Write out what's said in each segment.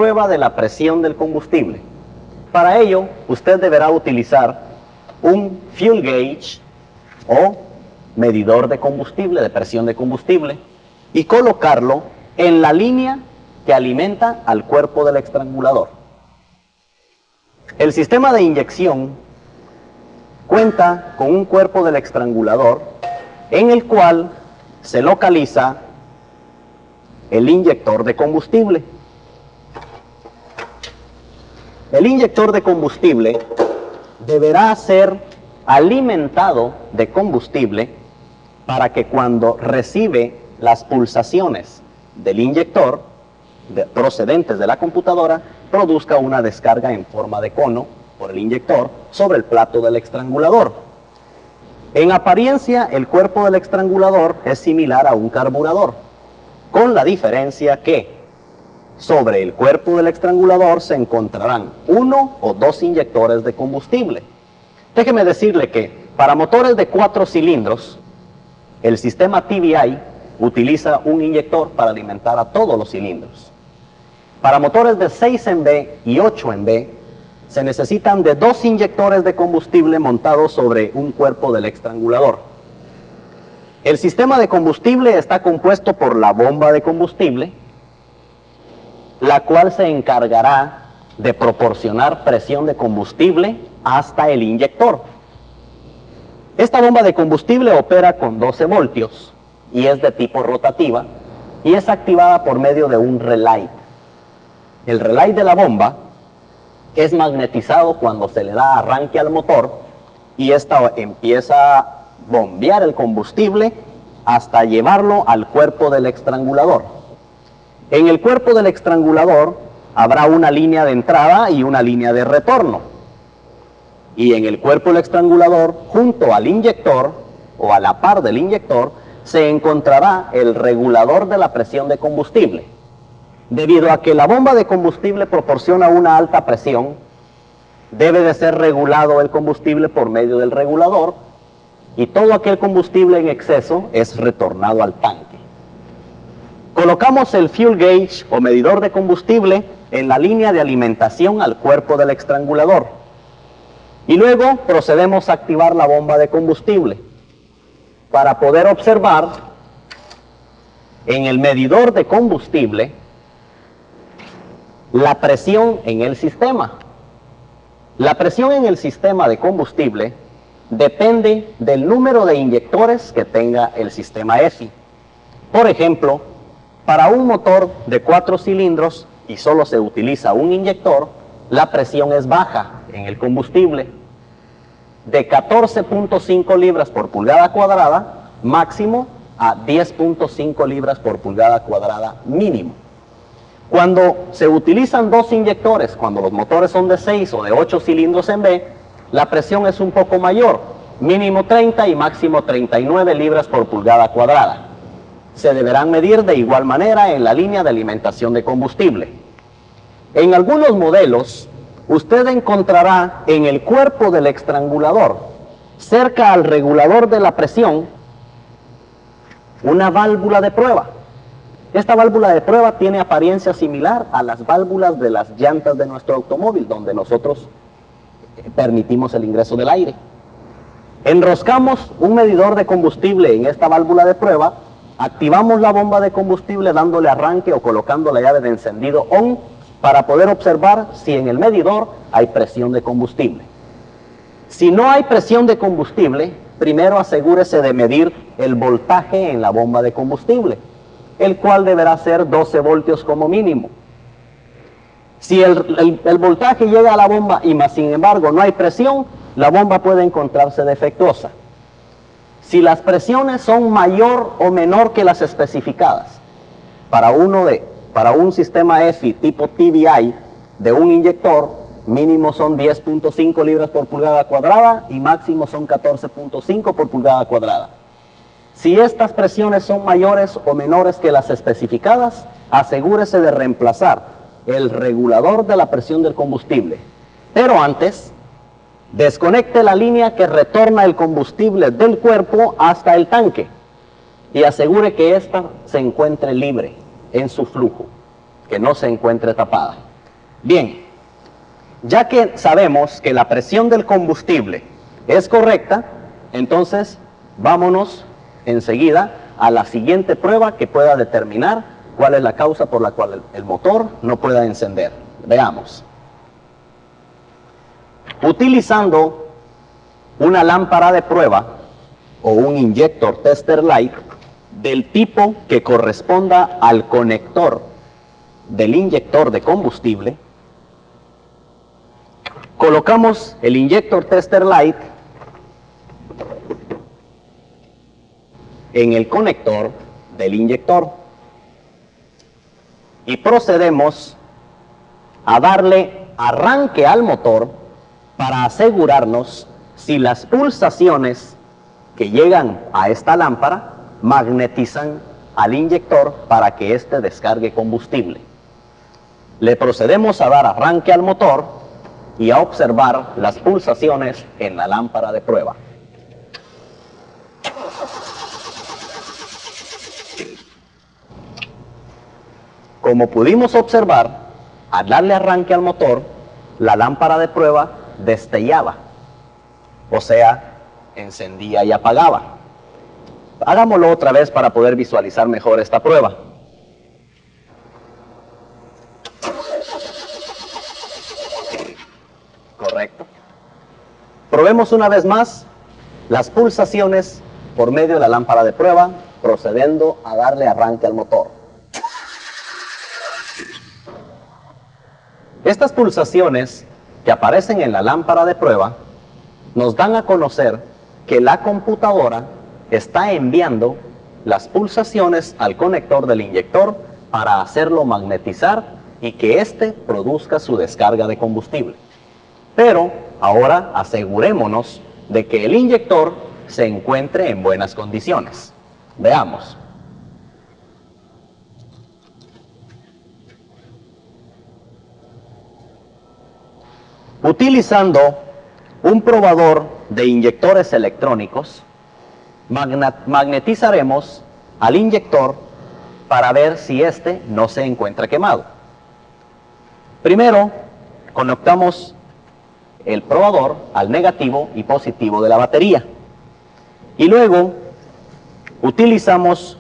prueba de la presión del combustible. Para ello, usted deberá utilizar un fuel gauge o medidor de combustible, de presión de combustible, y colocarlo en la línea que alimenta al cuerpo del estrangulador. El sistema de inyección cuenta con un cuerpo del estrangulador en el cual se localiza el inyector de combustible. El inyector de combustible deberá ser alimentado de combustible para que cuando recibe las pulsaciones del inyector procedentes de la computadora, produzca una descarga en forma de cono por el inyector sobre el plato del estrangulador. En apariencia, el cuerpo del estrangulador es similar a un carburador, con la diferencia que sobre el cuerpo del estrangulador se encontrarán 1 o 2 inyectores de combustible. Déjeme decirle que para motores de 4 cilindros, el sistema TBI utiliza un inyector para alimentar a todos los cilindros. Para motores de 6 en B y 8 en B, se necesitan de 2 inyectores de combustible montados sobre un cuerpo del estrangulador. El sistema de combustible está compuesto por la bomba de combustible, la cual se encargará de proporcionar presión de combustible hasta el inyector. Esta bomba de combustible opera con 12 voltios y es de tipo rotativa y es activada por medio de un relay. El relay de la bomba es magnetizado cuando se le da arranque al motor y esta empieza a bombear el combustible hasta llevarlo al cuerpo del estrangulador. En el cuerpo del estrangulador habrá una línea de entrada y una línea de retorno. Y en el cuerpo del estrangulador, junto al inyector o a la par del inyector, se encontrará el regulador de la presión de combustible. Debido a que la bomba de combustible proporciona una alta presión, debe de ser regulado el combustible por medio del regulador y todo aquel combustible en exceso es retornado al tanque. Colocamos el fuel gauge o medidor de combustible en la línea de alimentación al cuerpo del estrangulador y luego procedemos a activar la bomba de combustible para poder observar en el medidor de combustible la presión en el sistema. La presión en el sistema de combustible depende del número de inyectores que tenga el sistema EFI. Por ejemplo, para un motor de 4 cilindros y solo se utiliza un inyector, la presión es baja en el combustible, de 14.5 libras por pulgada cuadrada máximo a 10.5 libras por pulgada cuadrada mínimo. Cuando se utilizan 2 inyectores, cuando los motores son de 6 o de 8 cilindros en B, la presión es un poco mayor, mínimo 30 y máximo 39 libras por pulgada cuadrada. Se deberán medir de igual manera en la línea de alimentación de combustible. En algunos modelos, usted encontrará en el cuerpo del estrangulador, cerca al regulador de la presión, una válvula de prueba. Esta válvula de prueba tiene apariencia similar a las válvulas de las llantas de nuestro automóvil, donde nosotros permitimos el ingreso del aire. Enroscamos un medidor de combustible en esta válvula de prueba, activamos la bomba de combustible dándole arranque o colocando la llave de encendido ON para poder observar si en el medidor hay presión de combustible. Si no hay presión de combustible, primero asegúrese de medir el voltaje en la bomba de combustible, el cual deberá ser 12 voltios como mínimo. Si el voltaje llega a la bomba y más sin embargo no hay presión, la bomba puede encontrarse defectuosa. Si las presiones son mayor o menor que las especificadas, para un sistema EFI tipo TBI de un inyector, mínimo son 10.5 libras por pulgada cuadrada y máximo son 14.5 por pulgada cuadrada. Si estas presiones son mayores o menores que las especificadas, asegúrese de reemplazar el regulador de la presión del combustible. Pero antes, desconecte la línea que retorna el combustible del cuerpo hasta el tanque y asegure que ésta se encuentre libre en su flujo, que no se encuentre tapada. Bien, ya que sabemos que la presión del combustible es correcta, entonces vámonos enseguida a la siguiente prueba que pueda determinar cuál es la causa por la cual el motor no pueda encender. Veamos. Utilizando una lámpara de prueba o un inyector tester light del tipo que corresponda al conector del inyector de combustible, colocamos el inyector tester light en el conector del inyector y procedemos a darle arranque al motor para asegurarnos si las pulsaciones que llegan a esta lámpara magnetizan al inyector para que éste descargue combustible. Le procedemos a dar arranque al motor y a observar las pulsaciones en la lámpara de prueba. Como pudimos observar, al darle arranque al motor, la lámpara de prueba destellaba, o sea, encendía y apagaba. Hagámoslo otra vez para poder visualizar mejor esta prueba. Correcto. Probemos una vez más las pulsaciones por medio de la lámpara de prueba, procediendo a darle arranque al motor. Estas pulsaciones que aparecen en la lámpara de prueba nos dan a conocer que la computadora está enviando las pulsaciones al conector del inyector para hacerlo magnetizar y que éste produzca su descarga de combustible. Pero ahora asegurémonos de que el inyector se encuentre en buenas condiciones. Veamos. Utilizando un probador de inyectores electrónicos, magnetizaremos al inyector para ver si éste no se encuentra quemado. Primero, conectamos el probador al negativo y positivo de la batería. Y luego, utilizamos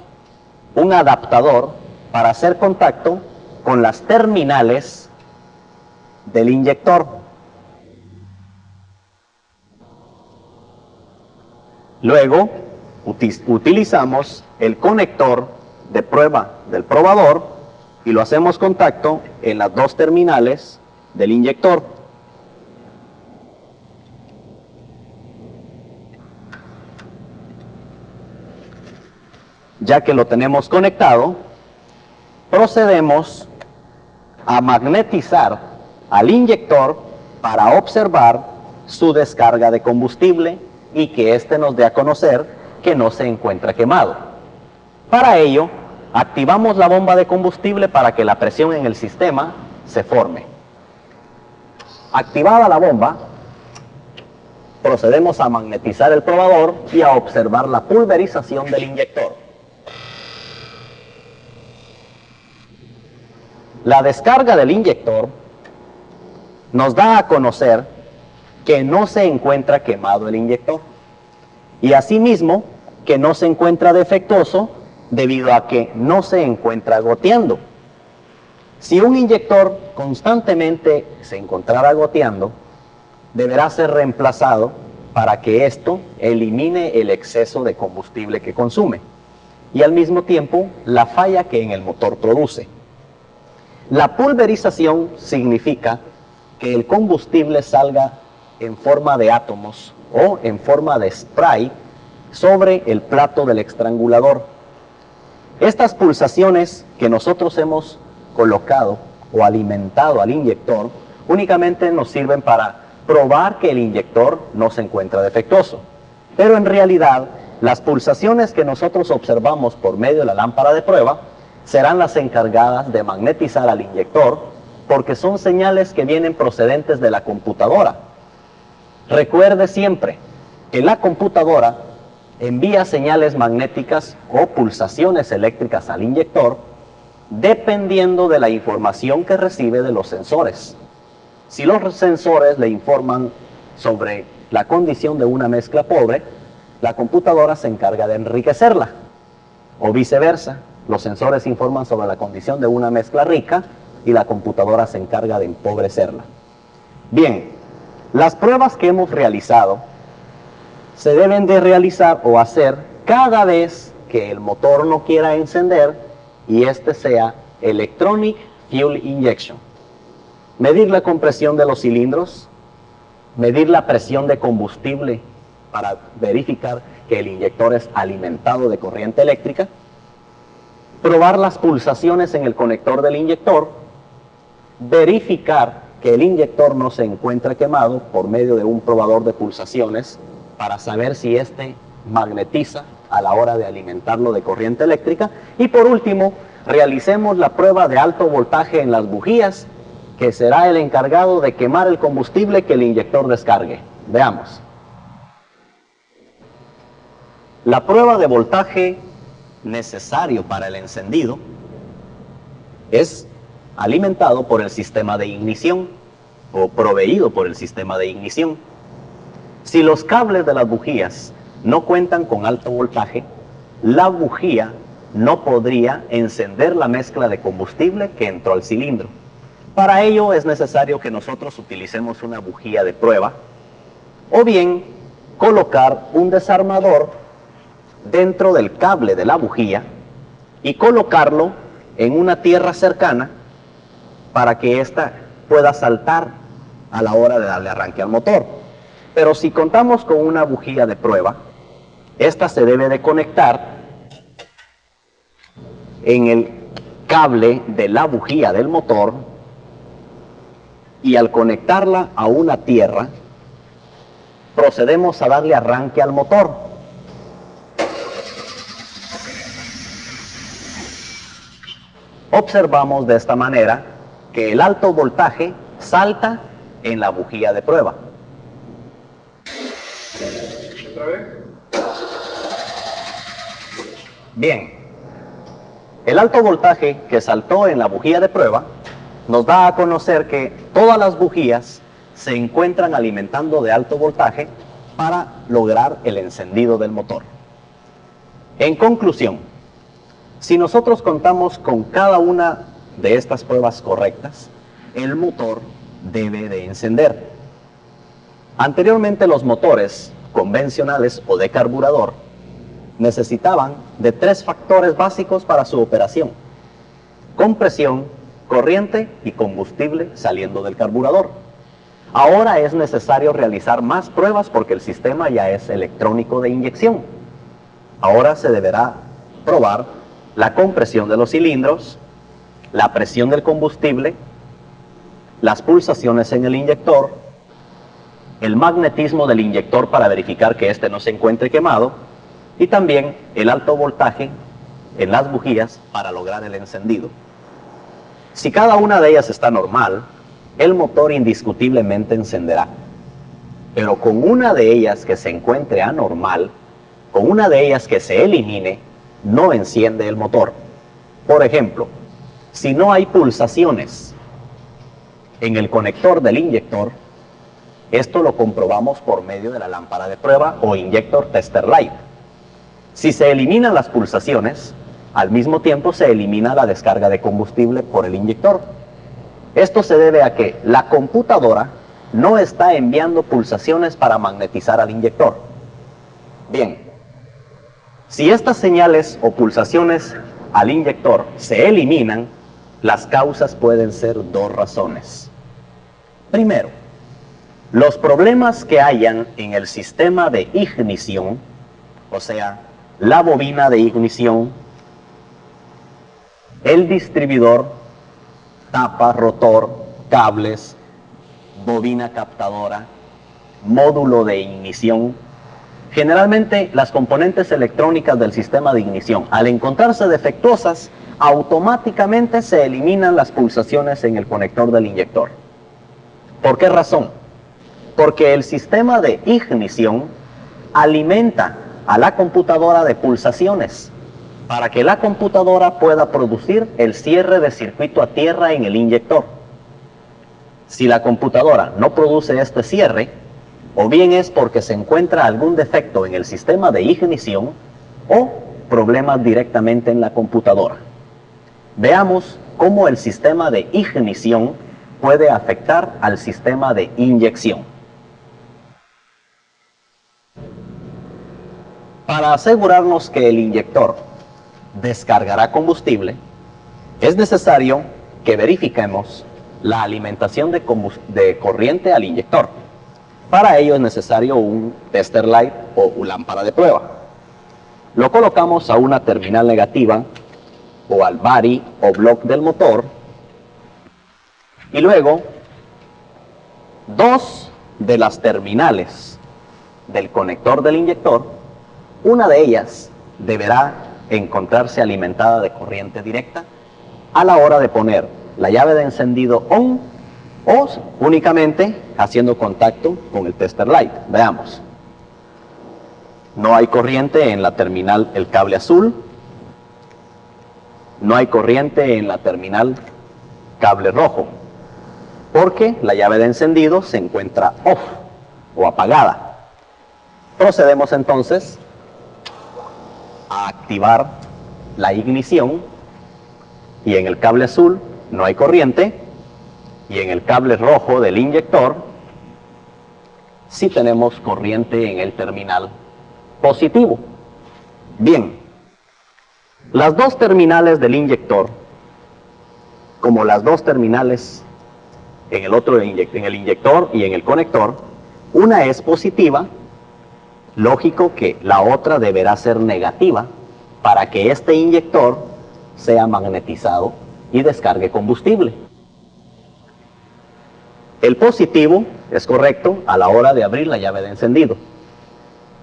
un adaptador para hacer contacto con las terminales del inyector. Luego, utilizamos el conector de prueba del probador y lo hacemos contacto en las dos terminales del inyector. Ya que lo tenemos conectado, procedemos a magnetizar al inyector para observar su descarga de combustible y que éste nos dé a conocer que no se encuentra quemado. Para ello, activamos la bomba de combustible para que la presión en el sistema se forme. Activada la bomba, procedemos a magnetizar el probador y a observar la pulverización del inyector. La descarga del inyector nos da a conocer que no se encuentra quemado el inyector y asimismo que no se encuentra defectuoso debido a que no se encuentra goteando. Si un inyector constantemente se encontrara goteando, deberá ser reemplazado para que esto elimine el exceso de combustible que consume y al mismo tiempo la falla que en el motor produce. La pulverización significa que el combustible salga en forma de átomos o en forma de spray sobre el plato del estrangulador. Estas pulsaciones que nosotros hemos colocado o alimentado al inyector únicamente nos sirven para probar que el inyector no se encuentra defectuoso. Pero en realidad, las pulsaciones que nosotros observamos por medio de la lámpara de prueba serán las encargadas de magnetizar al inyector porque son señales que vienen procedentes de la computadora. Recuerde siempre que la computadora envía señales magnéticas o pulsaciones eléctricas al inyector dependiendo de la información que recibe de los sensores. Si los sensores le informan sobre la condición de una mezcla pobre, la computadora se encarga de enriquecerla. O viceversa, los sensores informan sobre la condición de una mezcla rica y la computadora se encarga de empobrecerla. Bien, las pruebas que hemos realizado se deben de realizar o hacer cada vez que el motor no quiera encender y este sea Electronic Fuel Injection. Medir la compresión de los cilindros, medir la presión de combustible para verificar que el inyector es alimentado de corriente eléctrica, probar las pulsaciones en el conector del inyector, verificar que el inyector no se encuentra quemado por medio de un probador de pulsaciones para saber si éste magnetiza a la hora de alimentarlo de corriente eléctrica, y por último, realicemos la prueba de alto voltaje en las bujías, que será el encargado de quemar el combustible que el inyector descargue. Veamos. La prueba de voltaje necesario para el encendido es alimentado por el sistema de ignición o proveído por el sistema de ignición. Si los cables de las bujías no cuentan con alto voltaje, la bujía no podría encender la mezcla de combustible que entró al cilindro. Para ello es necesario que nosotros utilicemos una bujía de prueba o bien colocar un desarmador dentro del cable de la bujía y colocarlo en una tierra cercana para que ésta pueda saltar a la hora de darle arranque al motor. Pero si contamos con una bujía de prueba, esta se debe de conectar en el cable de la bujía del motor y al conectarla a una tierra, procedemos a darle arranque al motor. Observamos de esta manera que el alto voltaje salta en la bujía de prueba. ¿Otra vez? Bien, el alto voltaje que saltó en la bujía de prueba nos da a conocer que todas las bujías se encuentran alimentando de alto voltaje para lograr el encendido del motor. En conclusión, si nosotros contamos con cada una de estas pruebas correctas, el motor debe de encender. Anteriormente los motores convencionales o de carburador necesitaban de 3 factores básicos para su operación: compresión, corriente y combustible saliendo del carburador. Ahora es necesario realizar más pruebas porque el sistema ya es electrónico de inyección. Ahora se deberá probar la compresión de los cilindros, la presión del combustible, las pulsaciones en el inyector, el magnetismo del inyector para verificar que éste no se encuentre quemado, y también el alto voltaje en las bujías para lograr el encendido. Si cada una de ellas está normal, el motor indiscutiblemente encenderá. Pero con una de ellas que se encuentre anormal, con una de ellas que se elimine, no enciende el motor. Por ejemplo, si no hay pulsaciones en el conector del inyector, esto lo comprobamos por medio de la lámpara de prueba o Injector Tester Light. Si se eliminan las pulsaciones, al mismo tiempo se elimina la descarga de combustible por el inyector. Esto se debe a que la computadora no está enviando pulsaciones para magnetizar al inyector. Bien, si estas señales o pulsaciones al inyector se eliminan, las causas pueden ser 2 razones. Primero, los problemas que hayan en el sistema de ignición, o sea, la bobina de ignición, el distribuidor, tapa, rotor, cables, bobina captadora, módulo de ignición. Generalmente las componentes electrónicas del sistema de ignición, al encontrarse defectuosas, automáticamente se eliminan las pulsaciones en el conector del inyector. ¿Por qué razón? Porque el sistema de ignición alimenta a la computadora de pulsaciones. para que la computadora pueda producir el cierre de circuito a tierra en el inyector. Si la computadora no produce este cierre, o bien es porque se encuentra algún defecto en el sistema de ignición o problemas directamente en la computadora. Veamos cómo el sistema de ignición puede afectar al sistema de inyección. Para asegurarnos que el inyector descargará combustible, es necesario que verifiquemos la alimentación de corriente al inyector. Para ello es necesario un tester light o lámpara de prueba. Lo colocamos a una terminal negativa o al body o block del motor y luego dos de las terminales del conector del inyector, una de ellas deberá encontrarse alimentada de corriente directa a la hora de poner la llave de encendido on o únicamente haciendo contacto con el tester light. Veamos. No hay corriente en la terminal el cable azul. No hay corriente en la terminal cable rojo, porque la llave de encendido se encuentra off o apagada. Procedemos entonces a activar la ignición y en el cable azul no hay corriente y en el cable rojo del inyector sí tenemos corriente en el terminal positivo. Bien, las dos terminales del inyector, como las dos terminales en el inyector y en el conector, una es positiva, lógico que la otra deberá ser negativa para que este inyector sea magnetizado y descargue combustible. El positivo es correcto a la hora de abrir la llave de encendido.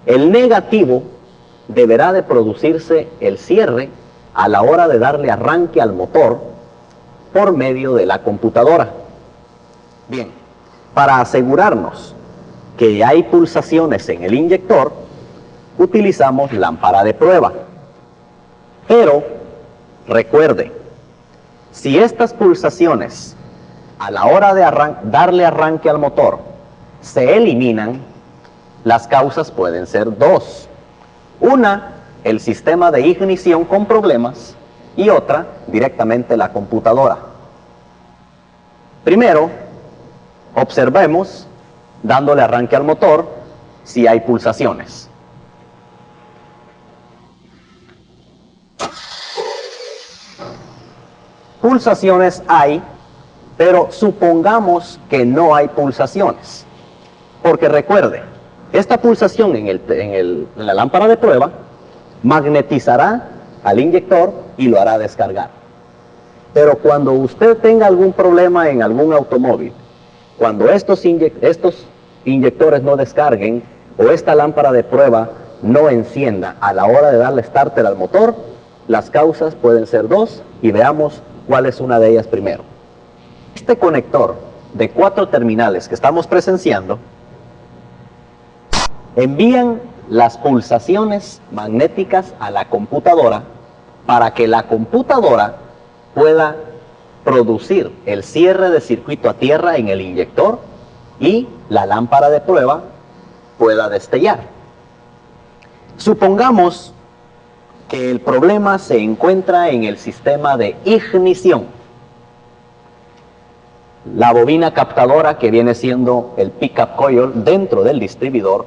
El negativo deberá de producirse el cierre a la hora de darle arranque al motor por medio de la computadora. Bien, para asegurarnos que hay pulsaciones en el inyector, utilizamos lámpara de prueba. Pero, recuerde, si estas pulsaciones a la hora de darle arranque al motor se eliminan, las causas pueden ser dos. Una, el sistema de ignición con problemas, y otra, directamente la computadora. Primero, observemos, dándole arranque al motor, si hay pulsaciones. Pulsaciones hay, pero supongamos que no hay pulsaciones. Porque recuerde, esta pulsación en la lámpara de prueba magnetizará al inyector y lo hará descargar. Pero cuando usted tenga algún problema en algún automóvil, cuando estos inyectores no descarguen o esta lámpara de prueba no encienda a la hora de darle starter al motor, las causas pueden ser dos y veamos cuál es una de ellas primero. Este conector de 4 terminales que estamos presenciando envían las pulsaciones magnéticas a la computadora para que la computadora pueda producir el cierre de circuito a tierra en el inyector y la lámpara de prueba pueda destellar. Supongamos que el problema se encuentra en el sistema de ignición. La bobina captadora que viene siendo el pickup coil dentro del distribuidor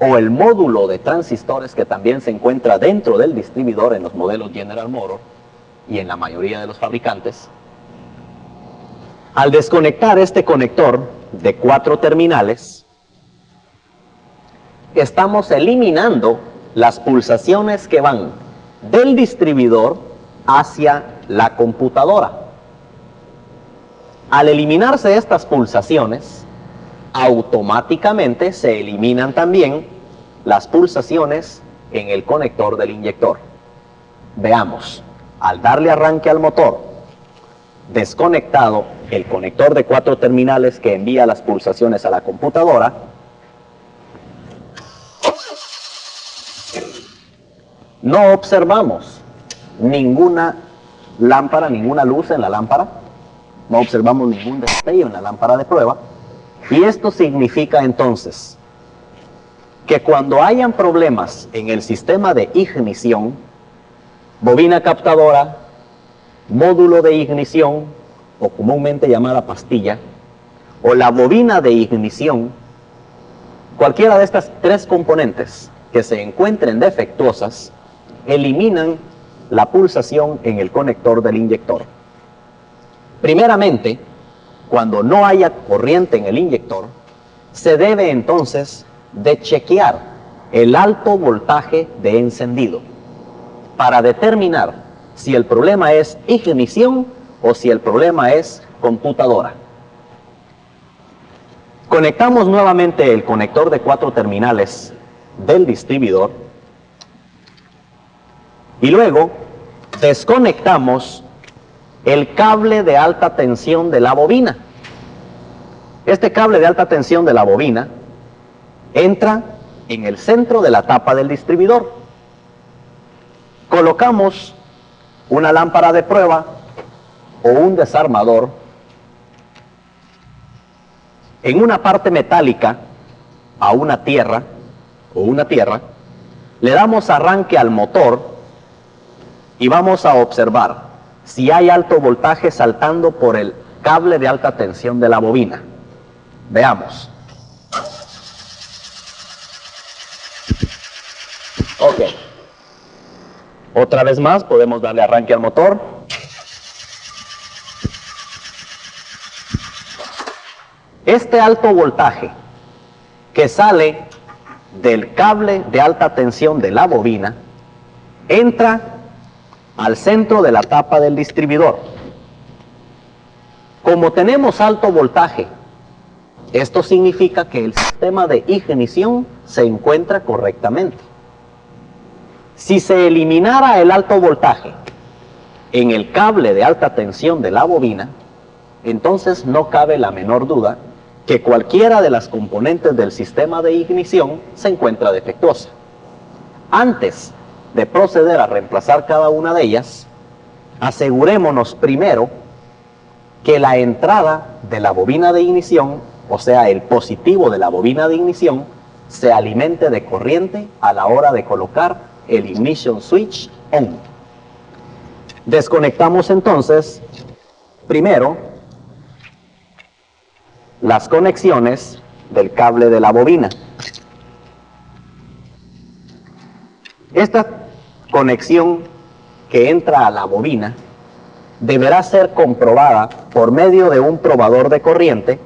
o el módulo de transistores que también se encuentra dentro del distribuidor en los modelos General Motors y en la mayoría de los fabricantes. Al desconectar este conector de 4 terminales, estamos eliminando las pulsaciones que van del distribuidor hacia la computadora. Al eliminarse estas pulsaciones, automáticamente se eliminan también las pulsaciones en el conector del inyector. Veamos, al darle arranque al motor, desconectado el conector de 4 terminales que envía las pulsaciones a la computadora, no observamos ninguna lámpara, ninguna luz en la lámpara, no observamos ningún destello en la lámpara de prueba, y esto significa entonces que cuando hayan problemas en el sistema de ignición, bobina captadora, módulo de ignición, o comúnmente llamada pastilla, o la bobina de ignición, cualquiera de estas tres componentes que se encuentren defectuosas, eliminan la pulsación en el conector del inyector. Primeramente, cuando no haya corriente en el inyector, se debe entonces de chequear el alto voltaje de encendido para determinar si el problema es ignición o si el problema es computadora. Conectamos nuevamente el conector de 4 terminales del distribuidor y luego desconectamos el cable de alta tensión de la bobina. Este cable de alta tensión de la bobina entra en el centro de la tapa del distribuidor. Colocamos una lámpara de prueba o un desarmador en una parte metálica a una tierra, le damos arranque al motor y vamos a observar si hay alto voltaje saltando por el cable de alta tensión de la bobina. Veamos. Ok. Otra vez más podemos darle arranque al motor. Este alto voltaje que sale del cable de alta tensión de la bobina entra al centro de la tapa del distribuidor. Como tenemos alto voltaje, esto significa que el sistema de ignición se encuentra correctamente. Si se eliminara el alto voltaje en el cable de alta tensión de la bobina, entonces no cabe la menor duda que cualquiera de las componentes del sistema de ignición se encuentra defectuosa. Antes de proceder a reemplazar cada una de ellas, asegurémonos primero que la entrada de la bobina de ignición, o sea, el positivo de la bobina de ignición, se alimente de corriente a la hora de colocar el ignition switch on. Desconectamos entonces primero las conexiones del cable de la bobina. Esta conexión que entra a la bobina deberá ser comprobada por medio de un probador de corriente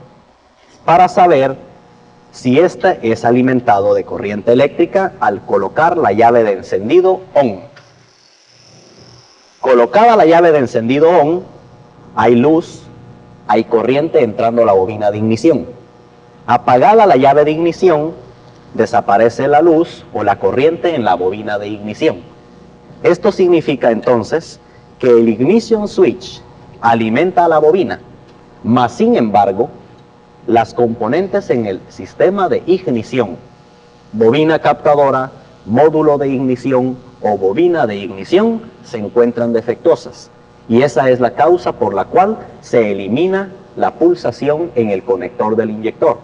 para saber si éste es alimentado de corriente eléctrica al colocar la llave de encendido on. Colocada la llave de encendido on, hay luz, hay corriente entrando a la bobina de ignición. Apagada la llave de ignición, desaparece la luz o la corriente en la bobina de ignición. Esto significa entonces que el ignition switch alimenta a la bobina, mas sin embargo, las componentes en el sistema de ignición, bobina captadora, módulo de ignición o bobina de ignición, se encuentran defectuosas. Y esa es la causa por la cual se elimina la pulsación en el conector del inyector.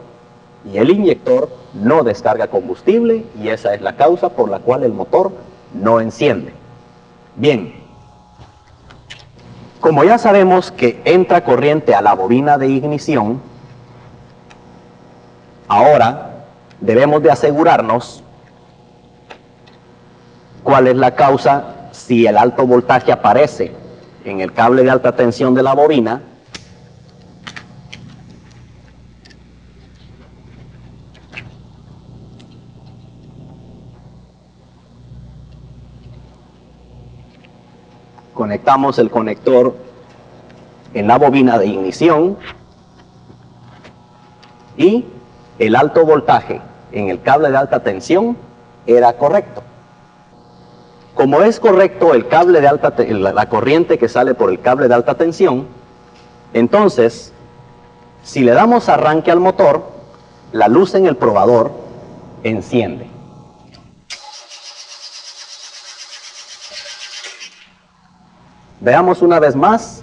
Y el inyector no descarga combustible y esa es la causa por la cual el motor no enciende. Bien, como ya sabemos que entra corriente a la bobina de ignición, ahora debemos de asegurarnos cuál es la causa si el alto voltaje aparece en el cable de alta tensión de la bobina. Conectamos el conector en la bobina de ignición y el alto voltaje en el cable de alta tensión era correcto. Como es correcto el cable de la corriente que sale por el cable de alta tensión, entonces, si le damos arranque al motor, la luz en el probador enciende. Veamos una vez más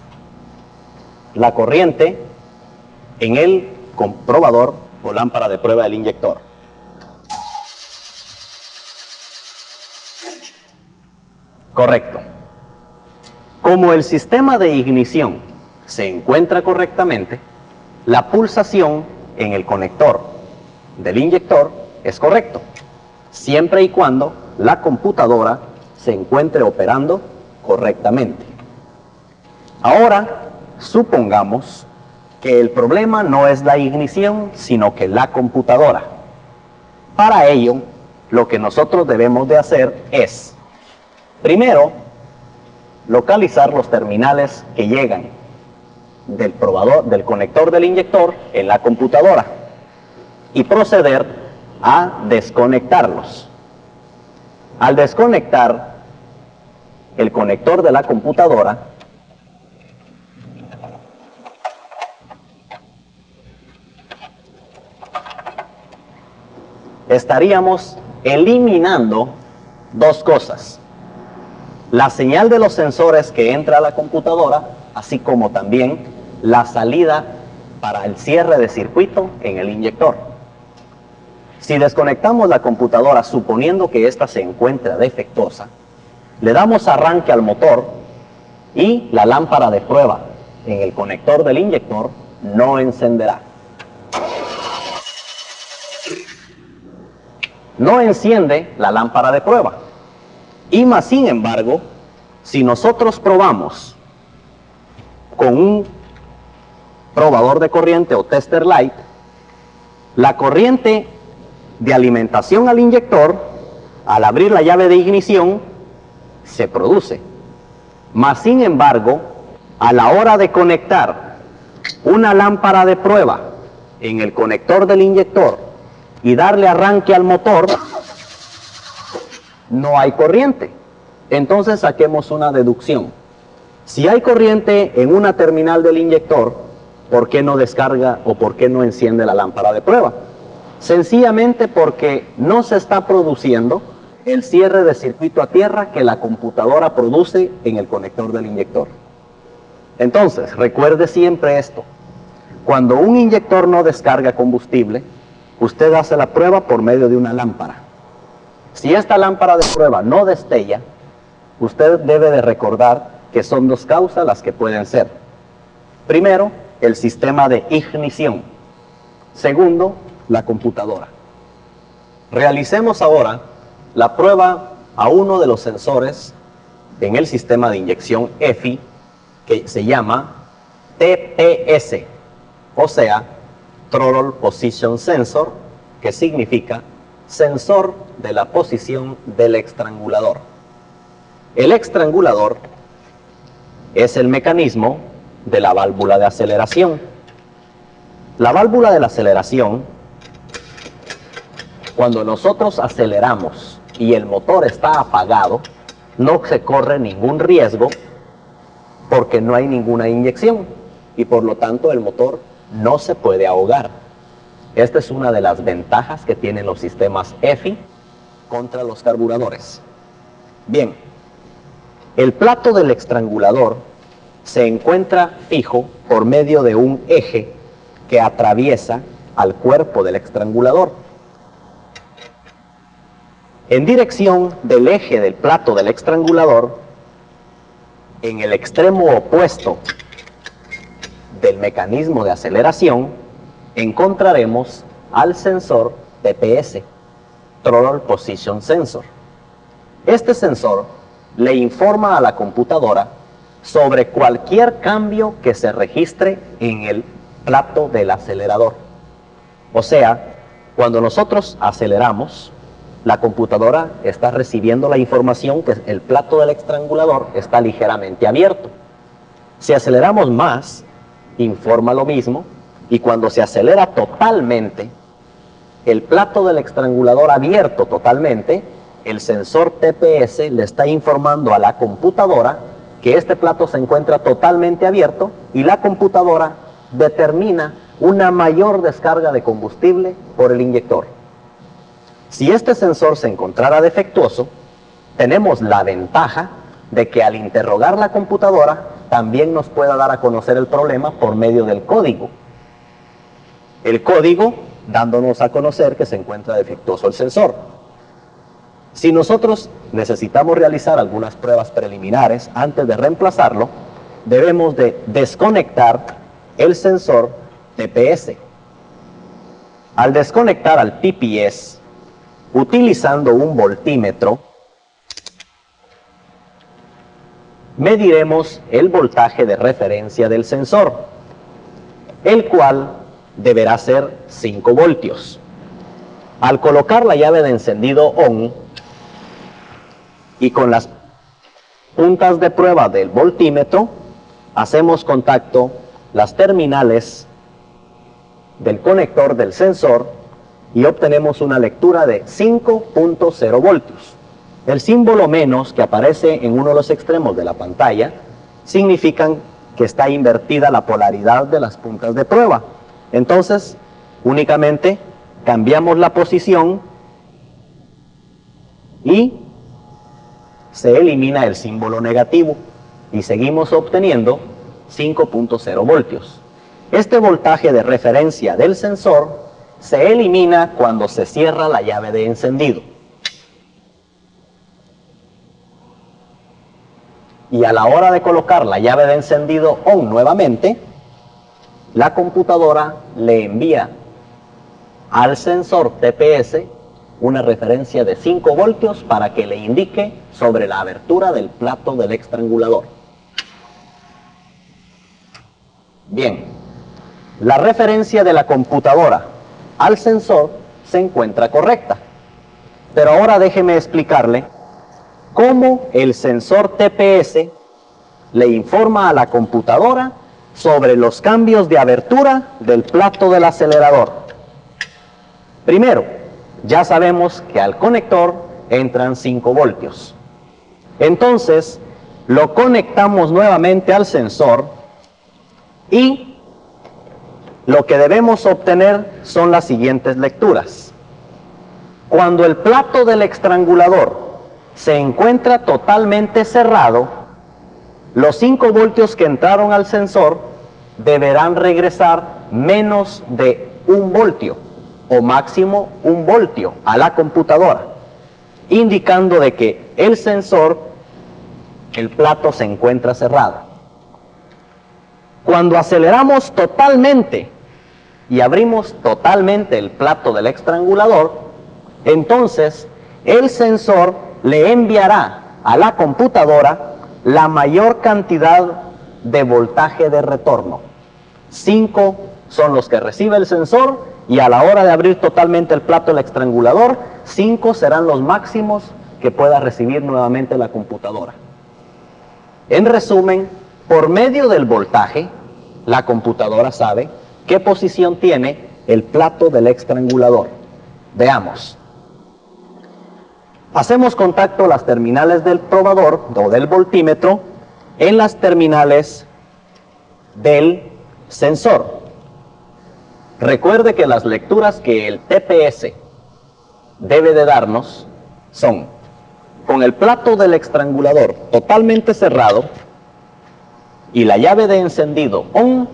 la corriente en el comprobador o lámpara de prueba del inyector. Correcto. Como el sistema de ignición se encuentra correctamente, la pulsación en el conector del inyector es correcto, siempre y cuando la computadora se encuentre operando correctamente. Ahora, supongamos que el problema no es la ignición, sino que la computadora. Para ello, lo que nosotros debemos de hacer es, primero, localizar los terminales que llegan del probador, del conector del inyector en la computadora y proceder a desconectarlos. Al desconectar el conector de la computadora, estaríamos eliminando dos cosas: la señal de los sensores que entra a la computadora, así como también la salida para el cierre de circuito en el inyector. Si desconectamos la computadora suponiendo que ésta se encuentra defectuosa, le damos arranque al motor y la lámpara de prueba en el conector del inyector no encenderá. No enciende la lámpara de prueba. Y más sin embargo, si nosotros probamos con un probador de corriente o tester light, la corriente de alimentación al inyector, al abrir la llave de ignición, se produce. Más sin embargo, a la hora de conectar una lámpara de prueba en el conector del inyector y darle arranque al motor, no hay corriente. Entonces saquemos una deducción. Si hay corriente en una terminal del inyector, ¿por qué no descarga o por qué no enciende la lámpara de prueba? Sencillamente porque no se está produciendo el cierre de circuito a tierra que la computadora produce en el conector del inyector. Entonces, recuerde siempre esto: cuando un inyector no descarga combustible, usted hace la prueba por medio de una lámpara. Si esta lámpara de prueba no destella, usted debe de recordar que son dos causas las que pueden ser. Primero, el sistema de ignición. Segundo, la computadora. Realicemos ahora la prueba a uno de los sensores en el sistema de inyección EFI, que se llama TPS, o sea, Throttle Position Sensor, que significa sensor de la posición del estrangulador. El estrangulador es el mecanismo de la válvula de aceleración. La válvula de la aceleración, cuando nosotros aceleramos y el motor está apagado, no se corre ningún riesgo porque no hay ninguna inyección y por lo tanto el motor no se puede ahogar. Esta es una de las ventajas que tienen los sistemas EFI contra los carburadores. Bien, el plato del estrangulador se encuentra fijo por medio de un eje que atraviesa al cuerpo del estrangulador. En dirección del eje del plato del estrangulador, en el extremo opuesto del mecanismo de aceleración, encontraremos al sensor TPS, Throttle Position Sensor. Este sensor le informa a la computadora sobre cualquier cambio que se registre en el plato del acelerador. O sea, cuando nosotros aceleramos, la computadora está recibiendo la información que el plato del estrangulador está ligeramente abierto. Si aceleramos más, informa lo mismo, y cuando se acelera totalmente, el plato del estrangulador abierto totalmente, el sensor TPS le está informando a la computadora que este plato se encuentra totalmente abierto y la computadora determina una mayor descarga de combustible por el inyector. Si este sensor se encontrara defectuoso, tenemos la ventaja de que al interrogar la computadora también nos pueda dar a conocer el problema por medio del código. El código dándonos a conocer que se encuentra defectuoso el sensor. Si nosotros necesitamos realizar algunas pruebas preliminares antes de reemplazarlo, debemos de desconectar el sensor TPS. Al desconectar al TPS, utilizando un voltímetro, mediremos el voltaje de referencia del sensor, el cual deberá ser 5 voltios. Al colocar la llave de encendido ON y con las puntas de prueba del voltímetro, hacemos contacto las terminales del conector del sensor y obtenemos una lectura de 5.0 voltios. El símbolo menos que aparece en uno de los extremos de la pantalla significan que está invertida la polaridad de las puntas de prueba. Entonces, únicamente cambiamos la posición y se elimina el símbolo negativo y seguimos obteniendo 5.0 voltios. Este voltaje de referencia del sensor se elimina cuando se cierra la llave de encendido. Y a la hora de colocar la llave de encendido ON nuevamente, la computadora le envía al sensor TPS una referencia de 5 voltios para que le indique sobre la abertura del plato del estrangulador. Bien, la referencia de la computadora al sensor se encuentra correcta. Pero ahora déjeme explicarle cómo el sensor TPS le informa a la computadora sobre los cambios de abertura del plato del acelerador. Primero, ya sabemos que al conector entran 5 voltios. Entonces, lo conectamos nuevamente al sensor y lo que debemos obtener son las siguientes lecturas. Cuando el plato del estrangulador se encuentra totalmente cerrado, los 5 voltios que entraron al sensor deberán regresar menos de 1 voltio o máximo 1 voltio a la computadora, indicando de que el sensor, el plato se encuentra cerrado. Cuando aceleramos totalmente y abrimos totalmente el plato del estrangulador, entonces el sensor le enviará a la computadora la mayor cantidad de voltaje de retorno. 5 son los que recibe el sensor y a la hora de abrir totalmente el plato del estrangulador, 5 serán los máximos que pueda recibir nuevamente la computadora. En resumen, por medio del voltaje, la computadora sabe qué posición tiene el plato del estrangulador. Veamos. Hacemos contacto a las terminales del probador o del voltímetro en las terminales del sensor. Recuerde que las lecturas que el TPS debe de darnos son: con el plato del estrangulador totalmente cerrado y la llave de encendido ON,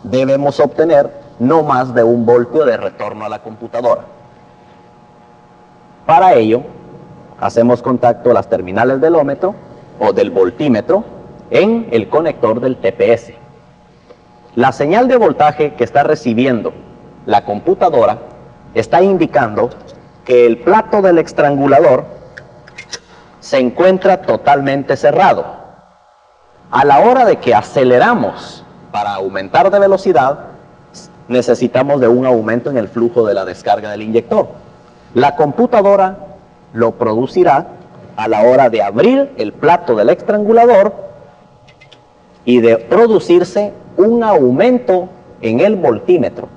debemos obtener no más de 1 voltio de retorno a la computadora. Para ello, hacemos contacto a las terminales del ómetro o del voltímetro en el conector del TPS. La señal de voltaje que está recibiendo la computadora está indicando que el plato del estrangulador se encuentra totalmente cerrado. A la hora de que aceleramos para aumentar de velocidad, necesitamos de un aumento en el flujo de la descarga del inyector. La computadora lo producirá a la hora de abrir el plato del estrangulador y de producirse un aumento en el voltímetro.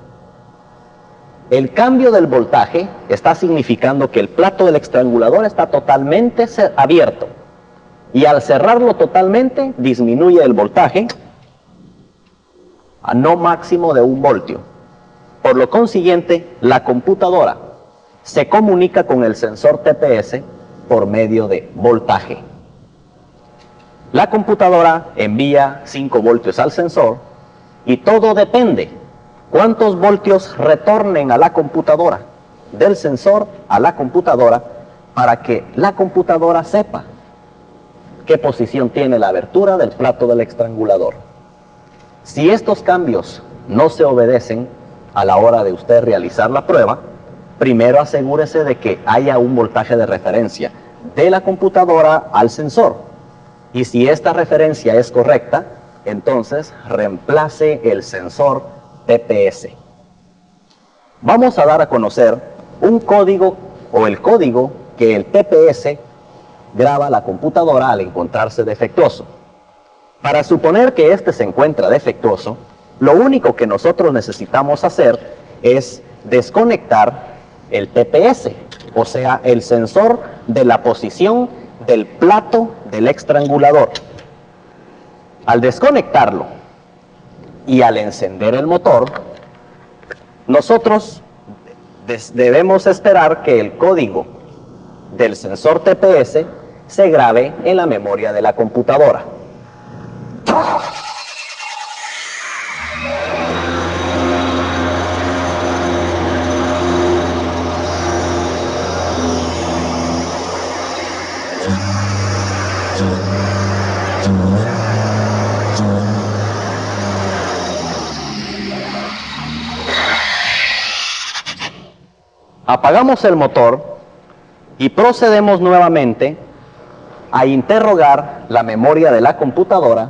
El cambio del voltaje está significando que el plato del estrangulador está totalmente abierto y al cerrarlo totalmente disminuye el voltaje a no máximo de 1 voltio. Por lo consiguiente, la computadora se comunica con el sensor TPS por medio de voltaje. La computadora envía 5 voltios al sensor y todo depende cuántos voltios retornen a la computadora, del sensor a la computadora, para que la computadora sepa qué posición tiene la abertura del plato del estrangulador. Si estos cambios no se obedecen a la hora de usted realizar la prueba, primero asegúrese de que haya un voltaje de referencia de la computadora al sensor. Y si esta referencia es correcta, entonces reemplace el sensor TPS. Vamos a dar a conocer un código o el código que el TPS graba la computadora al encontrarse defectuoso. Para suponer que este se encuentra defectuoso, lo único que nosotros necesitamos hacer es desconectar el TPS, o sea, el sensor de la posición del plato del estrangulador. Al desconectarlo y al encender el motor, nosotros debemos esperar que el código del sensor TPS se grabe en la memoria de la computadora. Apagamos el motor y procedemos nuevamente a interrogar la memoria de la computadora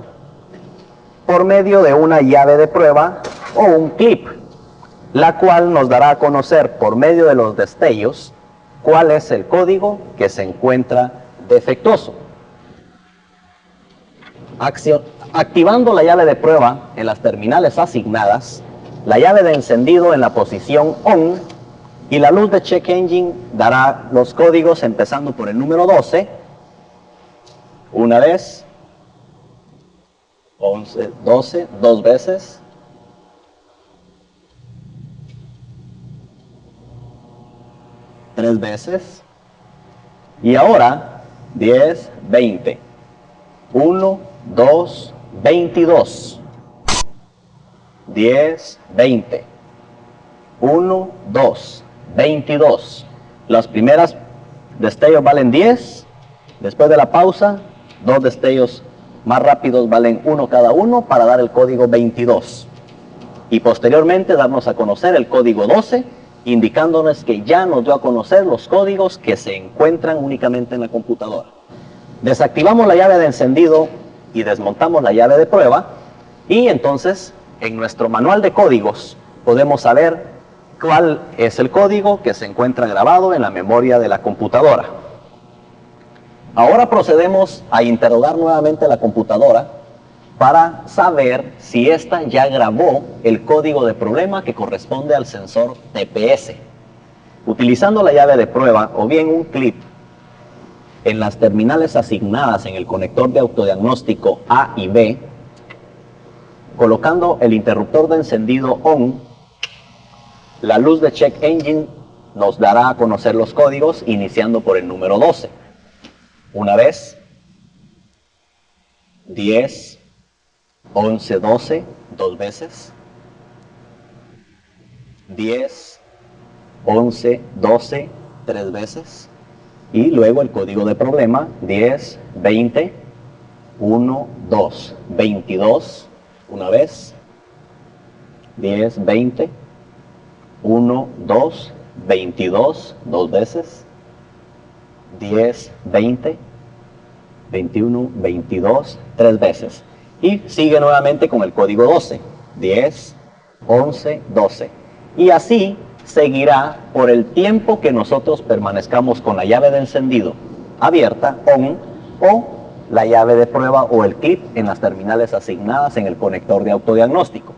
por medio de una llave de prueba o un clip, la cual nos dará a conocer por medio de los destellos cuál es el código que se encuentra defectuoso. Activando la llave de prueba en las terminales asignadas, la llave de encendido en la posición ON y la luz de Check Engine dará los códigos empezando por el número 12, una vez, 11, 12, dos veces, tres veces, y ahora 10, 20, 1, 2, 22, 10, 20, 1, 2, 22. Las primeras destellos valen 10, después de la pausa, 2 destellos más rápidos valen 1 cada uno para dar el código 22. Y posteriormente darnos a conocer el código 12, indicándonos que ya nos dio a conocer los códigos que se encuentran únicamente en la computadora. Desactivamos la llave de encendido y desmontamos la llave de prueba, y entonces en nuestro manual de códigos podemos saber cuál es el código que se encuentra grabado en la memoria de la computadora. Ahora procedemos a interrogar nuevamente la computadora para saber si ésta ya grabó el código de problema que corresponde al sensor TPS. Utilizando la llave de prueba o bien un clip en las terminales asignadas en el conector de autodiagnóstico A y B, colocando el interruptor de encendido ON, la luz de Check Engine nos dará a conocer los códigos iniciando por el número 12. Una vez, 10, 11, 12, dos veces, 10, 11, 12, tres veces, y luego el código de problema, 10, 20, 1, 2, 22, una vez, 10, 20, 1, 2, 22, dos veces, 10, 20, 21, 22, tres veces. Y sigue nuevamente con el código 12, 10, 11, 12. Y así seguirá por el tiempo que nosotros permanezcamos con la llave de encendido abierta, ON, o la llave de prueba o el clip en las terminales asignadas en el conector de autodiagnóstico.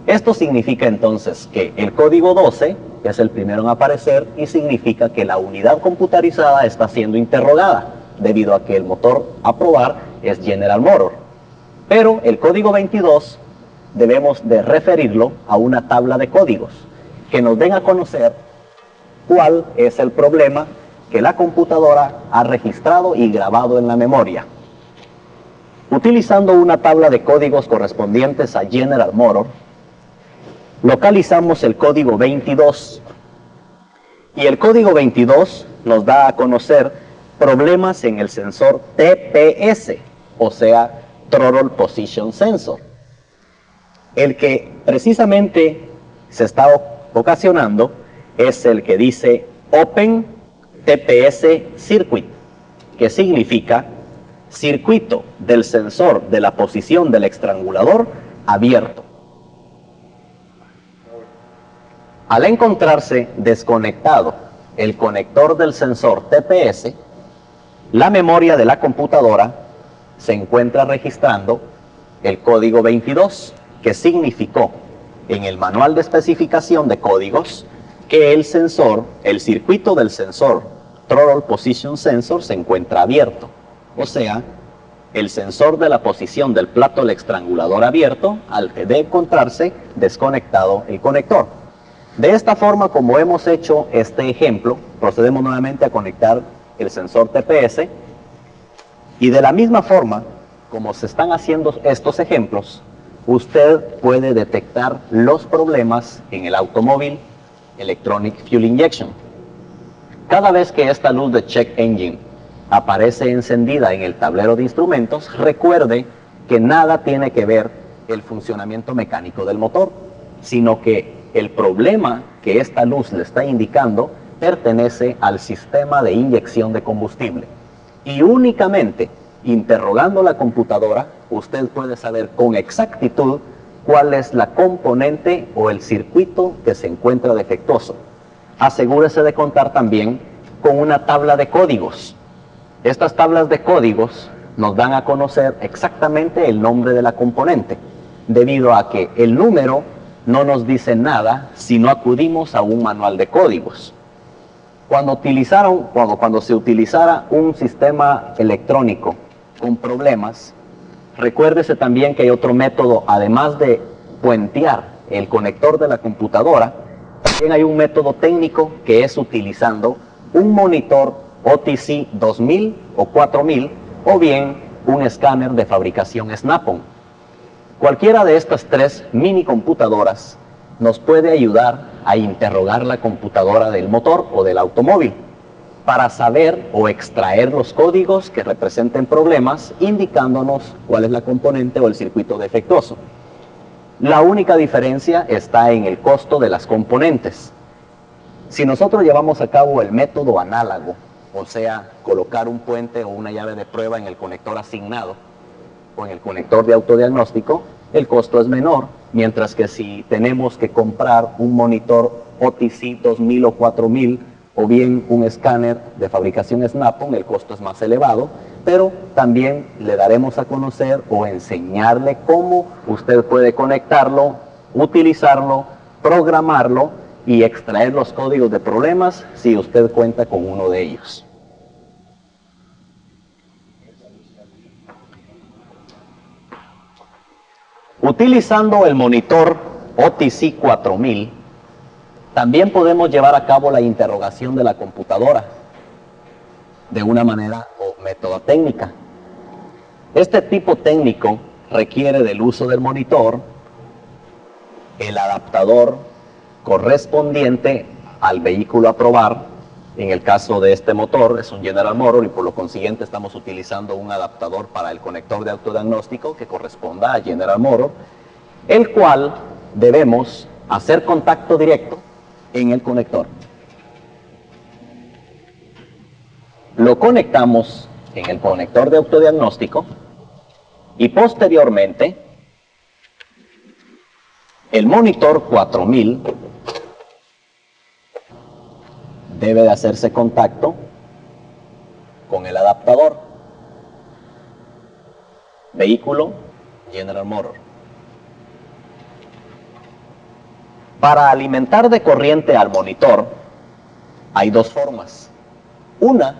Esto significa entonces que el código 12 es el primero en aparecer y significa que la unidad computarizada está siendo interrogada, debido a que el motor a probar es General Motor. Pero el código 22 debemos de referirlo a una tabla de códigos que nos den a conocer cuál es el problema que la computadora ha registrado y grabado en la memoria. Utilizando una tabla de códigos correspondientes a General Motors, localizamos el código 22. Y el código 22 nos da a conocer problemas en el sensor TPS, o sea, Throttle Position Sensor. El que precisamente se está ocasionando es el que dice Open TPS Circuit, que significa circuito del sensor de la posición del estrangulador abierto. Al encontrarse desconectado el conector del sensor TPS, la memoria de la computadora se encuentra registrando el código 22, que significó en el manual de especificación de códigos que el sensor, el circuito del sensor Throttle Position Sensor se encuentra abierto. O sea, el sensor de la posición del plato del estrangulador abierto al de encontrarse desconectado el conector. De esta forma, como hemos hecho este ejemplo, procedemos nuevamente a conectar el sensor TPS y de la misma forma, como se están haciendo estos ejemplos, usted puede detectar los problemas en el automóvil Electronic Fuel Injection. Cada vez que esta luz de Check Engine aparece encendida en el tablero de instrumentos, recuerde que nada tiene que ver el funcionamiento mecánico del motor, sino que el problema que esta luz le está indicando pertenece al sistema de inyección de combustible. Y únicamente interrogando la computadora, usted puede saber con exactitud cuál es la componente o el circuito que se encuentra defectuoso. Asegúrese de contar también con una tabla de códigos. Estas tablas de códigos nos dan a conocer exactamente el nombre de la componente, debido a que el número no nos dice nada si no acudimos a un manual de códigos. Cuando se utilizara un sistema electrónico con problemas, recuérdese también que hay otro método, además de puentear el conector de la computadora, también hay un método técnico que es utilizando un monitor OTC 2000 o 4000 o bien un escáner de fabricación Snap-on. Cualquiera de estas tres mini computadoras nos puede ayudar a interrogar la computadora del motor o del automóvil para saber o extraer los códigos que representen problemas, indicándonos cuál es la componente o el circuito defectuoso. La única diferencia está en el costo de las componentes. Si nosotros llevamos a cabo el método análogo, o sea, colocar un puente o una llave de prueba en el conector asignado o en el conector de autodiagnóstico, el costo es menor, mientras que si tenemos que comprar un monitor OTC 2000 o 4000 o bien un escáner de fabricación Snap-on, el costo es más elevado, pero también le daremos a conocer o enseñarle cómo usted puede conectarlo, utilizarlo, programarlo y extraer los códigos de problemas si usted cuenta con uno de ellos. Utilizando el monitor OTC 4000, también podemos llevar a cabo la interrogación de la computadora de una manera o método técnica. Este tipo técnico requiere del uso del monitor, el adaptador correspondiente al vehículo a probar. En el caso de este motor es un General Motors y por lo consiguiente estamos utilizando un adaptador para el conector de autodiagnóstico que corresponda a General Motors, el cual debemos hacer contacto directo en el conector. Lo conectamos en el conector de autodiagnóstico y posteriormente el monitor 4000 debe de hacerse contacto con el adaptador. Vehículo General Motors. Para alimentar de corriente al monitor hay dos formas. Una,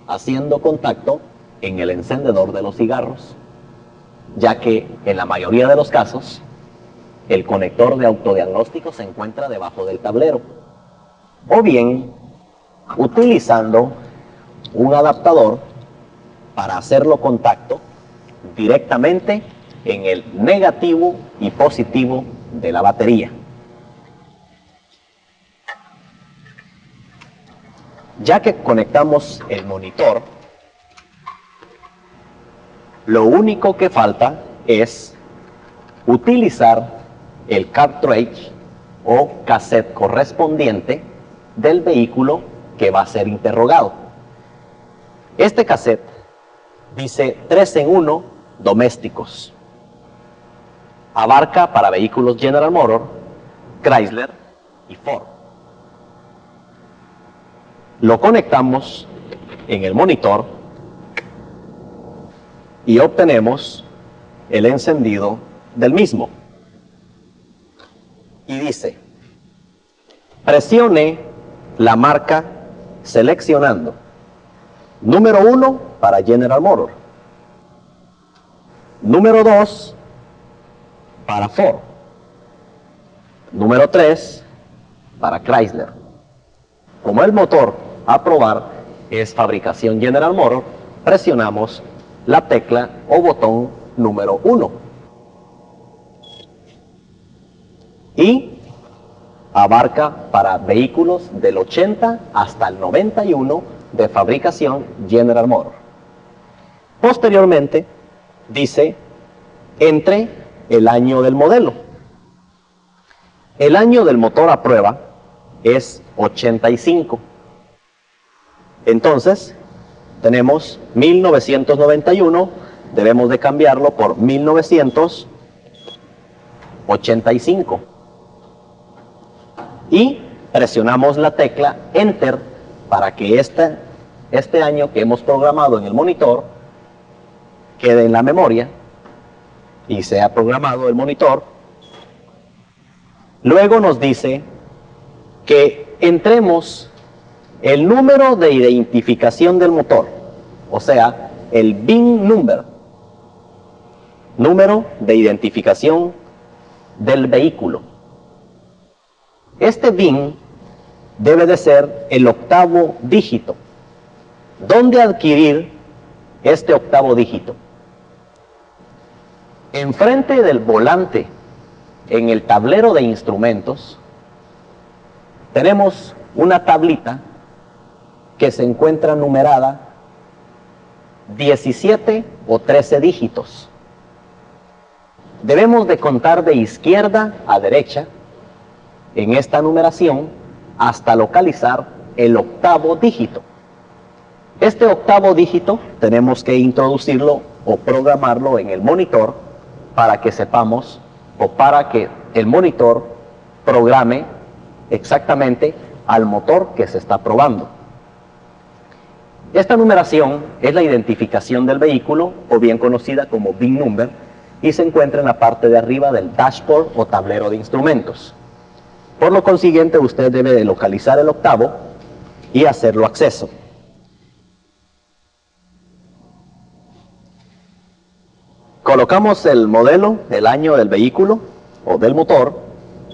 haciendo contacto en el encendedor de los cigarros, ya que en la mayoría de los casos el conector de autodiagnóstico se encuentra debajo del tablero. O bien, utilizando un adaptador para hacerlo contacto directamente en el negativo y positivo de la batería. Ya que conectamos el monitor, lo único que falta es utilizar el cartridge o cassette correspondiente del vehículo que va a ser interrogado. Este cassette dice 3 en 1 domésticos. Abarca para vehículos General Motors, Chrysler y Ford. Lo conectamos en el monitor y obtenemos el encendido del mismo. Y dice, presione la marca seleccionando. Número 1 para General Motors. Número 2 para Ford. Número 3 para Chrysler. Como el motor a probar es fabricación General Motors, presionamos la tecla o botón número 1. Y abarca para vehículos del 80 hasta el 91 de fabricación General Motors. Posteriormente dice entre el año del modelo. El año del motor a prueba es 85. Entonces tenemos 1991, debemos de cambiarlo por 1985. Y presionamos la tecla Enter para que este año que hemos programado en el monitor quede en la memoria y sea programado el monitor. Luego nos dice que entremos el número de identificación del motor, o sea, el VIN number, número de identificación del vehículo. Este VIN debe de ser el octavo dígito. ¿Dónde adquirir este octavo dígito? Enfrente del volante, en el tablero de instrumentos, tenemos una tablita que se encuentra numerada 17 o 13 dígitos. Debemos de contar de izquierda a derecha en esta numeración hasta localizar el octavo dígito. Este octavo dígito tenemos que introducirlo o programarlo en el monitor para que sepamos o para que el monitor programe exactamente al motor que se está probando. Esta numeración es la identificación del vehículo, o bien conocida como VIN number, y se encuentra en la parte de arriba del dashboard o tablero de instrumentos. Por lo consiguiente, usted debe de localizar el octavo y hacerlo acceso. Colocamos el modelo, el año del vehículo o del motor,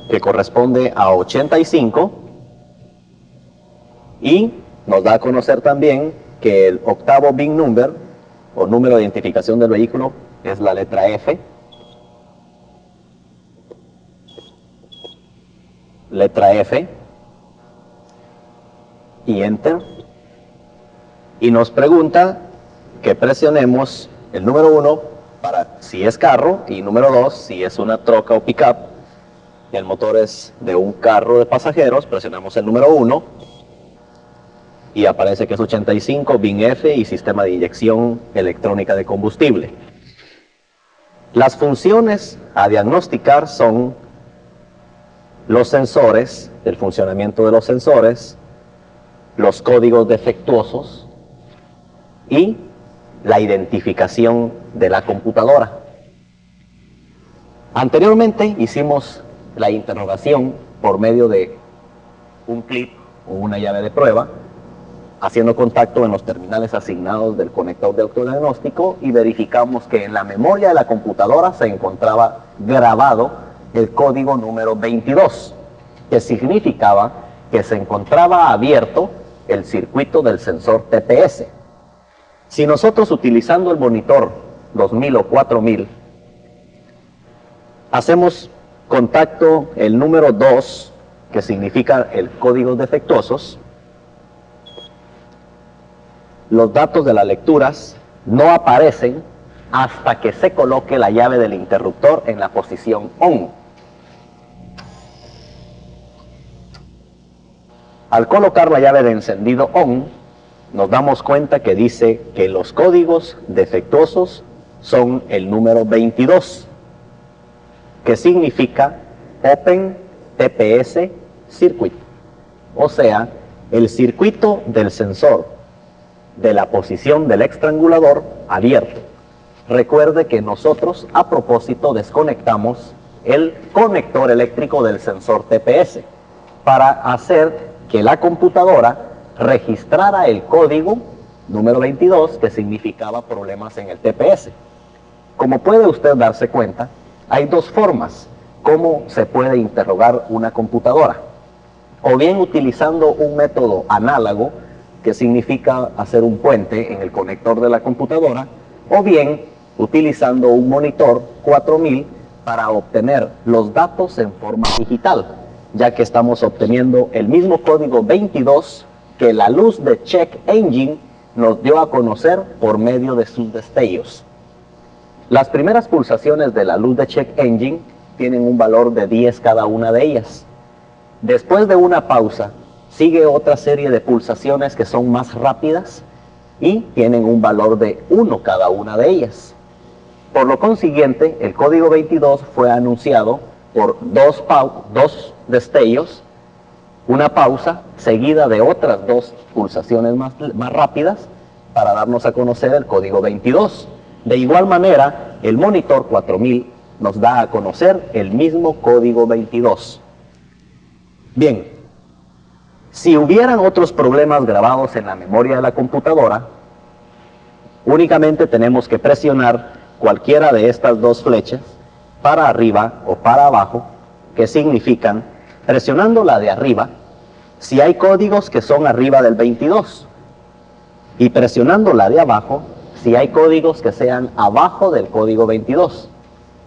que corresponde a 85, y nos da a conocer también que el octavo VIN number o número de identificación del vehículo es la letra F. Letra F y Enter, y nos pregunta que presionemos el número 1 para si es carro y número 2 si es una troca o pickup. El motor es de un carro de pasajeros, presionamos el número 1 y aparece que es 85, VIN F y sistema de inyección electrónica de combustible. Las funciones a diagnosticar son los sensores, el funcionamiento de los sensores, los códigos defectuosos y la identificación de la computadora. Anteriormente hicimos la interrogación por medio de un clip o una llave de prueba, haciendo contacto en los terminales asignados del conector de autodiagnóstico, y verificamos que en la memoria de la computadora se encontraba grabado el código número 22, que significaba que se encontraba abierto el circuito del sensor TPS. Si nosotros, utilizando el monitor 2000 o 4000, hacemos contacto el número 2, que significa el código defectuosos. Los datos de las lecturas no aparecen hasta que se coloque la llave del interruptor en la posición ON. Al colocar la llave de encendido ON, nos damos cuenta que dice que los códigos defectuosos son el número 22, que significa Open TPS Circuit, o sea, el circuito del sensor de la posición del estrangulador abierto. Recuerde que nosotros a propósito desconectamos el conector eléctrico del sensor TPS para hacer que la computadora registrara el código número 22 que significaba problemas en el TPS. Como puede usted darse cuenta, hay dos formas cómo se puede interrogar una computadora. O bien utilizando un método análogo, que significa hacer un puente en el conector de la computadora, o bien utilizando un monitor 4000 para obtener los datos en forma digital, ya que estamos obteniendo el mismo código 22 que la luz de Check Engine nos dio a conocer por medio de sus destellos. Las primeras pulsaciones de la luz de Check Engine tienen un valor de 10 cada una de ellas. Después de una pausa, sigue otra serie de pulsaciones que son más rápidas y tienen un valor de 1 cada una de ellas. Por lo consiguiente, el código 22 fue anunciado por dos destellos, una pausa seguida de otras dos pulsaciones más rápidas para darnos a conocer el código 22. De igual manera, el monitor 4000 nos da a conocer el mismo código 22. Bien, si hubieran otros problemas grabados en la memoria de la computadora, únicamente tenemos que presionar cualquiera de estas dos flechas para arriba o para abajo, que significan, presionando la de arriba, si hay códigos que son arriba del 22, y presionando la de abajo, si hay códigos que sean abajo del código 22.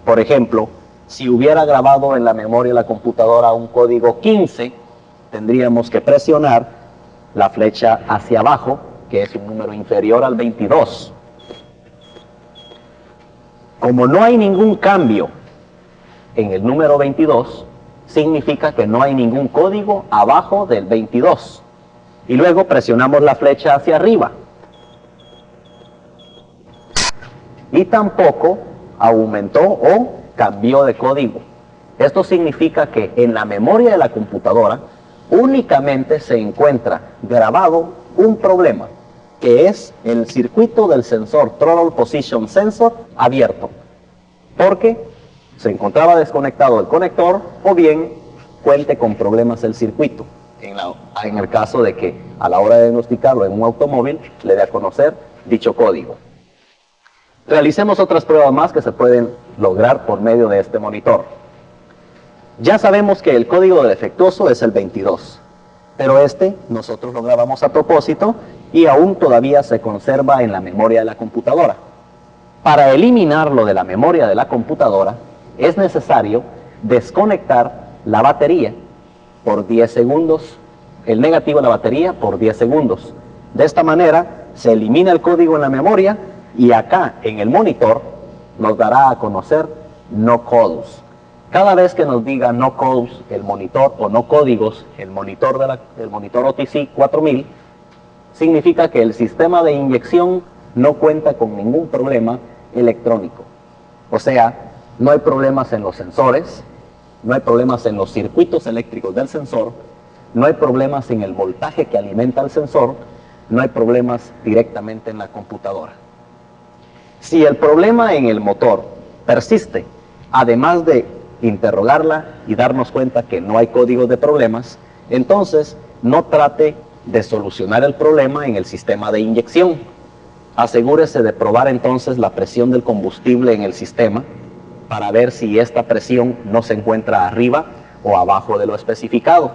Por ejemplo, si hubiera grabado en la memoria de la computadora un código 15, tendríamos que presionar la flecha hacia abajo, que es un número inferior al 22. Como no hay ningún cambio en el número 22, significa que no hay ningún código abajo del 22. Y luego presionamos la flecha hacia arriba. Y tampoco aumentó o cambió de código. Esto significa que en la memoria de la computadora únicamente se encuentra grabado un problema, que es el circuito del sensor Throttle Position Sensor abierto, porque se encontraba desconectado el conector o bien cuente con problemas el circuito, en el caso de que a la hora de diagnosticarlo en un automóvil le dé a conocer dicho código. Realicemos otras pruebas más que se pueden lograr por medio de este monitor. Ya sabemos que el código defectuoso es el 22, pero este nosotros lo grabamos a propósito y aún todavía se conserva en la memoria de la computadora. Para eliminarlo de la memoria de la computadora es necesario desconectar la batería por 10 segundos, el negativo de la batería por 10 segundos. De esta manera se elimina el código en la memoria y acá en el monitor nos dará a conocer no codes. Cada vez que nos diga no codes el monitor o no códigos el monitor OTC 4000, significa que el sistema de inyección no cuenta con ningún problema electrónico. O sea, no hay problemas en los sensores, no hay problemas en los circuitos eléctricos del sensor, no hay problemas en el voltaje que alimenta el sensor, no hay problemas directamente en la computadora. Si el problema en el motor persiste, además de interrogarla y darnos cuenta que no hay código de problemas, entonces no trate de solucionar el problema en el sistema de inyección. Asegúrese de probar entonces la presión del combustible en el sistema para ver si esta presión no se encuentra arriba o abajo de lo especificado.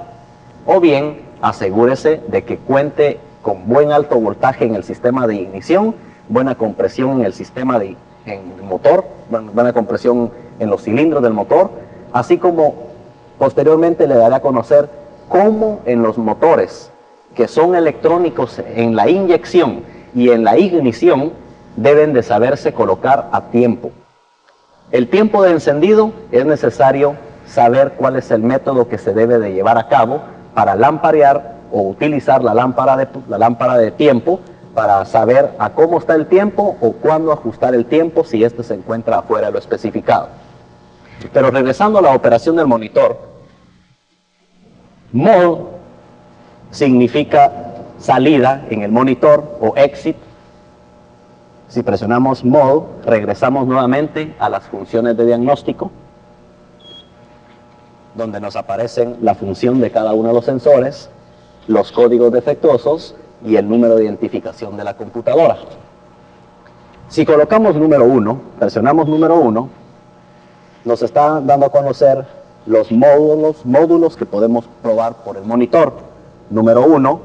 O bien, asegúrese de que cuente con buen alto voltaje en el sistema de ignición, buena compresión en el sistema de en el motor, buena compresión en los cilindros del motor, así como posteriormente le daré a conocer cómo en los motores que son electrónicos en la inyección y en la ignición deben de saberse colocar a tiempo. El tiempo de encendido es necesario saber cuál es el método que se debe de llevar a cabo para lamparear o utilizar la lámpara de tiempo para saber a cómo está el tiempo o cuándo ajustar el tiempo si éste se encuentra afuera de lo especificado. Pero regresando a la operación del monitor, mode significa salida en el monitor o exit. Si presionamos mode, regresamos nuevamente a las funciones de diagnóstico, donde nos aparecen la función de cada uno de los sensores, los códigos defectuosos y el número de identificación de la computadora. Si colocamos número 1, presionamos número 1, nos está dando a conocer los módulos que podemos probar por el monitor. Número 1,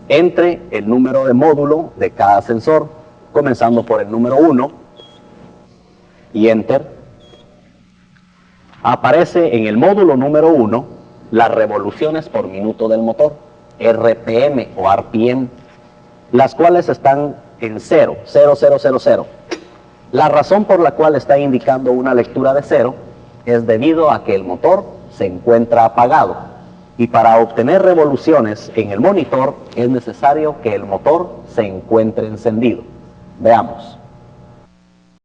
entre el número de módulo de cada sensor, comenzando por el número 1 y Enter. Aparece en el módulo número 1 las revoluciones por minuto del motor, RPM o RPM, las cuales están en 0. La razón por la cual está indicando una lectura de 0 es debido a que el motor se encuentra apagado y para obtener revoluciones en el monitor es necesario que el motor se encuentre encendido. Veamos.